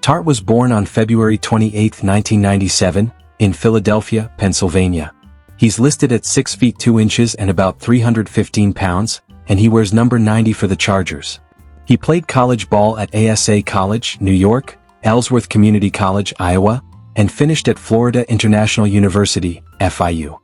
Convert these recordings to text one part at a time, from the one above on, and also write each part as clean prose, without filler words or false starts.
Tart was born on February 28, 1997, in Philadelphia, Pennsylvania. He's listed at 6 feet 2 inches and about 315 pounds, and he wears number 90 for the Chargers. He played college ball at ASA College, New York, Ellsworth Community College, Iowa, and finished at Florida International University, FIU.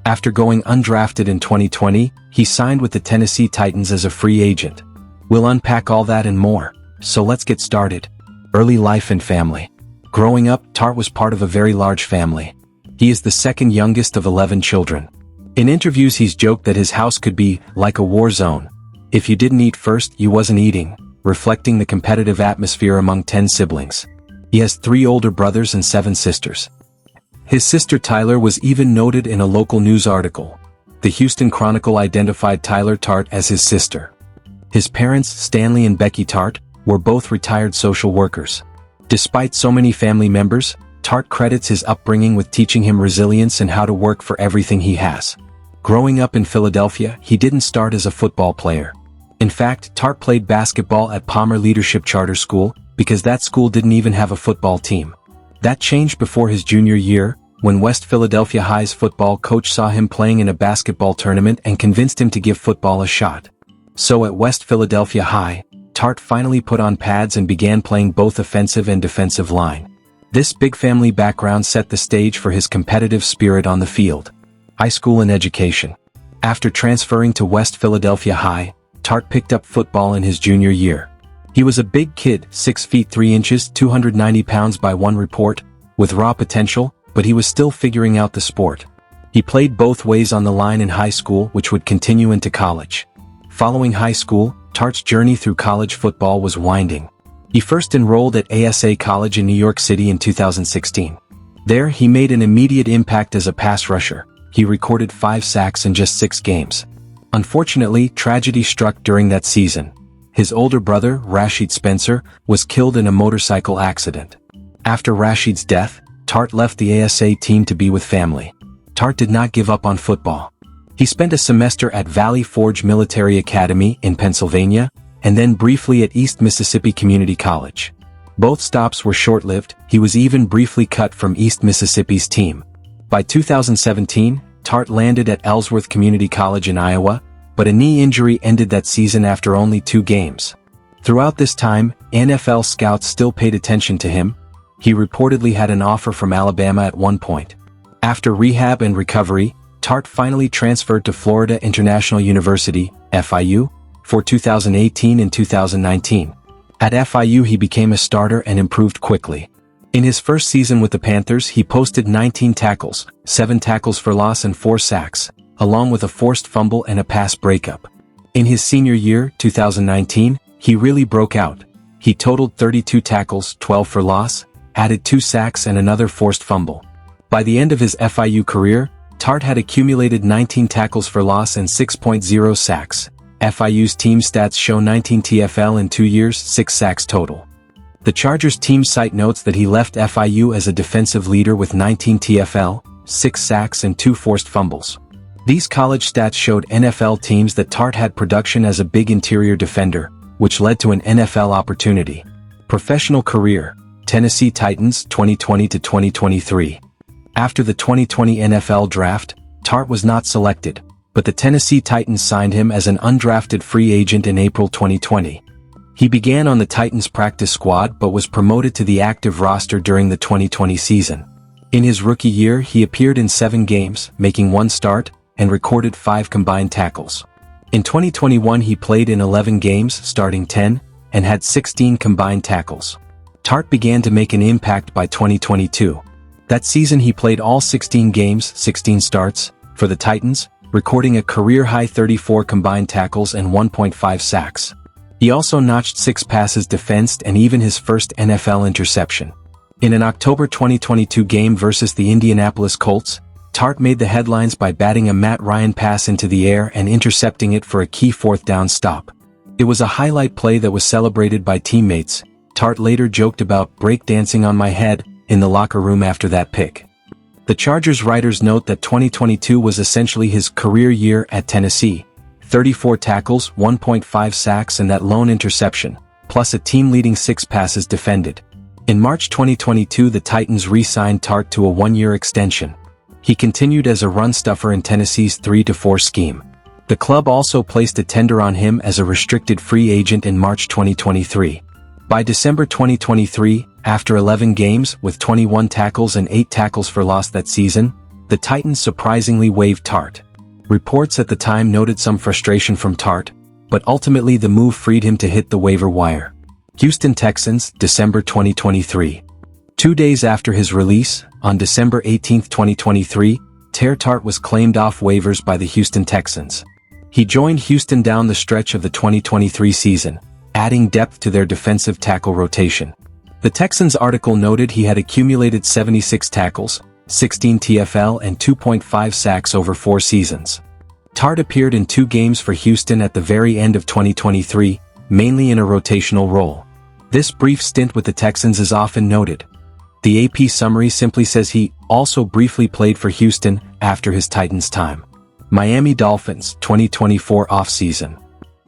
After going undrafted in 2020, he signed with the Tennessee Titans as a free agent. We'll unpack all that and more, so let's get started. Early life and family. Growing up, Tart was part of a very large family. He is the second youngest of 11 children. In interviews he's joked that his house could be like a war zone. If you didn't eat first, you wasn't eating, reflecting the competitive atmosphere among 10 siblings. He has 3 older brothers and 7 sisters. His sister Tyler was even noted in a local news article. The Houston Chronicle identified Teair Tart as his sister. His parents, Stanley and Becky Tart, were both retired social workers. Despite so many family members, Tart credits his upbringing with teaching him resilience and how to work for everything he has. Growing up in Philadelphia, he didn't start as a football player. In fact, Tart played basketball at Palmer Leadership Charter School, because that school didn't even have a football team. That changed before his junior year, when West Philadelphia High's football coach saw him playing in a basketball tournament and convinced him to give football a shot. So at West Philadelphia High, Tart finally put on pads and began playing both offensive and defensive line. This big family background set the stage for his competitive spirit on the field. High school and education. After transferring to West Philadelphia High, Tart picked up football in his junior year. He was a big kid, 6 feet 3 inches, 290 pounds by one report, with raw potential, but he was still figuring out the sport. He played both ways on the line in high school, which would continue into college. Following high school, Tart's journey through college football was winding. He first enrolled at ASA College in New York City in 2016. There, he made an immediate impact as a pass rusher. He recorded 5 sacks in just 6 games. Unfortunately, tragedy struck during that season. His older brother, Rashid Spencer, was killed in a motorcycle accident. After Rashid's death, Tart left the ASA team to be with family. Tart did not give up on football. He spent a semester at Valley Forge Military Academy in Pennsylvania, and then briefly at East Mississippi Community College. Both stops were short-lived. He was even briefly cut from East Mississippi's team. By 2017, Tart landed at Ellsworth Community College in Iowa, but a knee injury ended that season after only 2 games. Throughout this time, NFL scouts still paid attention to him. He reportedly had an offer from Alabama at one point. After rehab and recovery, Tart finally transferred to Florida International University, FIU, for 2018 and 2019. At FIU he became a starter and improved quickly. In his first season with the Panthers he posted 19 tackles, 7 tackles for loss and 4 sacks, along with a forced fumble and a pass breakup. In his senior year, 2019, he really broke out. He totaled 32 tackles, 12 for loss, added 2 sacks and another forced fumble. By the end of his FIU career, Tart had accumulated 19 tackles for loss and 6.0 sacks. FIU's team stats show 19 TFL in 2 years, 6 sacks total. The Chargers team site notes that he left FIU as a defensive leader with 19 TFL, 6 sacks and 2 forced fumbles. These college stats showed NFL teams that Tart had production as a big interior defender, which led to an NFL opportunity. Professional career, Tennessee Titans 2020 to 2023. After the 2020 NFL draft, Tart was not selected, but the Tennessee Titans signed him as an undrafted free agent in April 2020. He began on the Titans practice squad but was promoted to the active roster during the 2020 season. In his rookie year he appeared in 7 games, making 1 start, and recorded 5 combined tackles. In 2021 he played in 11 games, starting 10, and had 16 combined tackles. Tart began to make an impact by 2022. That season he played all 16 games, 16 starts, for the Titans, recording a career-high 34 combined tackles and 1.5 sacks. He also notched 6 passes defensed and even his first NFL interception. In an October 2022 game versus the Indianapolis Colts, Tart made the headlines by batting a Matt Ryan pass into the air and intercepting it for a key 4th down stop. It was a highlight play that was celebrated by teammates. Tart later joked about breakdancing on my head in the locker room after that pick. The Chargers writers note that 2022 was essentially his career year at Tennessee. 34 tackles, 1.5 sacks and that lone interception, plus a team-leading 6 passes defended. In March 2022, the Titans re-signed Tart to a one-year extension. He continued as a run-stuffer in Tennessee's 3-4 scheme. The club also placed a tender on him as a restricted free agent in March 2023. By December 2023, after 11 games with 21 tackles and 8 tackles for loss that season, the Titans surprisingly waived Tart. Reports at the time noted some frustration from Tart, but ultimately the move freed him to hit the waiver wire. Houston Texans, December 2023. 2 days after his release, on December 18, 2023, Ter Tart was claimed off waivers by the Houston Texans. He joined Houston down the stretch of the 2023 season, adding depth to their defensive tackle rotation. The Texans article noted he had accumulated 76 tackles, 16 TFL and 2.5 sacks over 4 seasons. Tart appeared in 2 games for Houston at the very end of 2023, mainly in a rotational role. This brief stint with the Texans is often noted. The AP summary simply says he also briefly played for Houston after his Titans time. Miami Dolphins, 2024 offseason.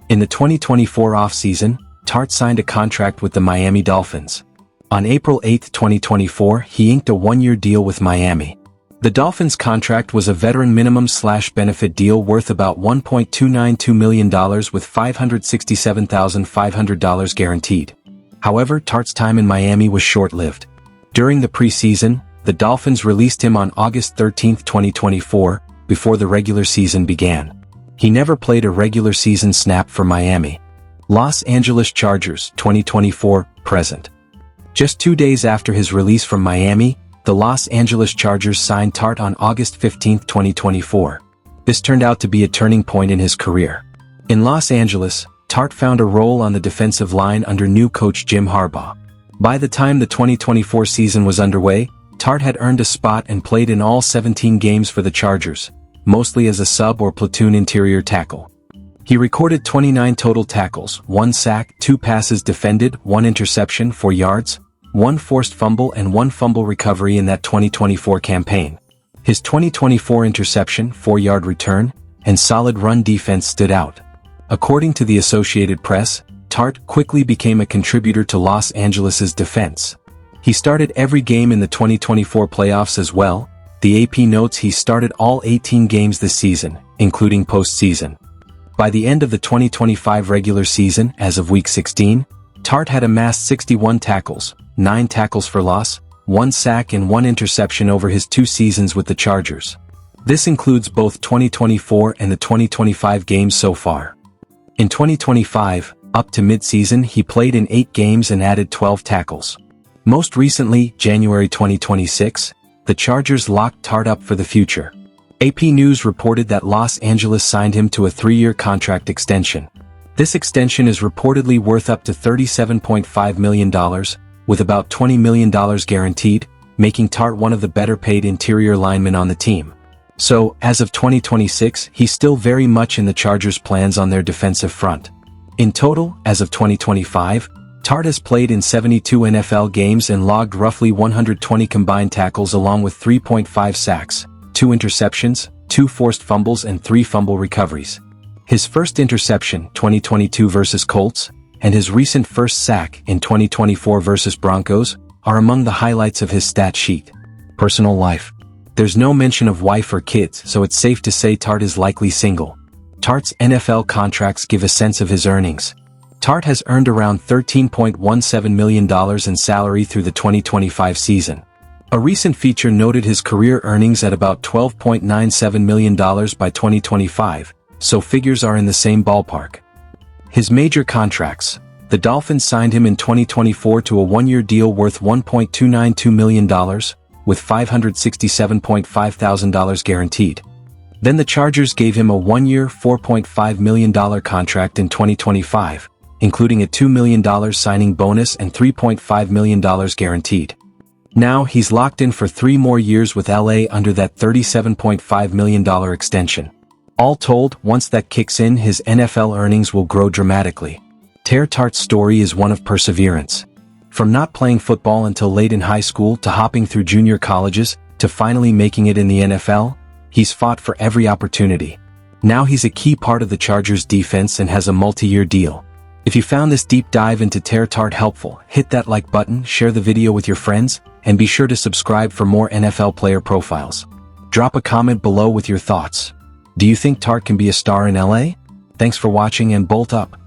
In the 2024 offseason, Tart signed a contract with the Miami Dolphins. On April 8, 2024, he inked a one-year deal with Miami. The Dolphins' contract was a veteran minimum/benefit deal worth about $1.292 million with $567,500 guaranteed. However, Tart's time in Miami was short-lived. During the preseason, the Dolphins released him on August 13, 2024, before the regular season began. He never played a regular season snap for Miami. Los Angeles Chargers, 2024, present. Just 2 days after his release from Miami, the Los Angeles Chargers signed Tart on August 15, 2024. This turned out to be a turning point in his career. In Los Angeles, Tart found a role on the defensive line under new coach Jim Harbaugh. By the time the 2024 season was underway, Tart had earned a spot and played in all 17 games for the Chargers, mostly as a sub or platoon interior tackle. He recorded 29 total tackles, 1 sack, 2 passes defended, 1 interception, 4 yards, 1 forced fumble and 1 fumble recovery in that 2024 campaign. His 2024 interception, 4-yard return, and solid run defense stood out. According to the Associated Press, Tart quickly became a contributor to Los Angeles's defense. He started every game in the 2024 playoffs as well. The AP notes he started all 18 games this season, including postseason. By the end of the 2025 regular season, as of Week 16, Tart had amassed 61 tackles, 9 tackles for loss, 1 sack and 1 interception over his 2 seasons with the Chargers. This includes both 2024 and the 2025 games so far. In 2025, up to midseason, he played in 8 games and added 12 tackles. Most recently, January 2026, the Chargers locked Tart up for the future. AP News reported that Los Angeles signed him to a 3-year contract extension. This extension is reportedly worth up to $37.5 million, with about $20 million guaranteed, making Tart one of the better-paid interior linemen on the team. So, as of 2026, he's still very much in the Chargers' plans on their defensive front. In total, as of 2025, Tart has played in 72 NFL games and logged roughly 120 combined tackles along with 3.5 sacks, 2 interceptions, 2 forced fumbles and 3 fumble recoveries. His first interception, 2022 versus Colts, and his recent first sack in 2024 versus Broncos, are among the highlights of his stat sheet. Personal life. There's no mention of wife or kids, so it's safe to say Tart is likely single. Tart's NFL contracts give a sense of his earnings. Tart has earned around $13.17 million in salary through the 2025 season. A recent feature noted his career earnings at about $12.97 million by 2025, so figures are in the same ballpark. His major contracts. The Dolphins signed him in 2024 to a 1-year deal worth $1.292 million, with $567,500 guaranteed. Then the Chargers gave him a 1-year, $4.5 million contract in 2025, including a $2 million signing bonus and $3.5 million guaranteed. Now he's locked in for 3 more years with LA under that $37.5 million extension. All told, once that kicks in, his NFL earnings will grow dramatically. Ter Tart's story is one of perseverance. From not playing football until late in high school to hopping through junior colleges, to finally making it in the NFL, he's fought for every opportunity. Now he's a key part of the Chargers defense and has a multi-year deal. If you found this deep dive into Teair Tart helpful, hit that like button, share the video with your friends, and be sure to subscribe for more NFL player profiles. Drop a comment below with your thoughts. Do you think Tart can be a star in LA? Thanks for watching and bolt up.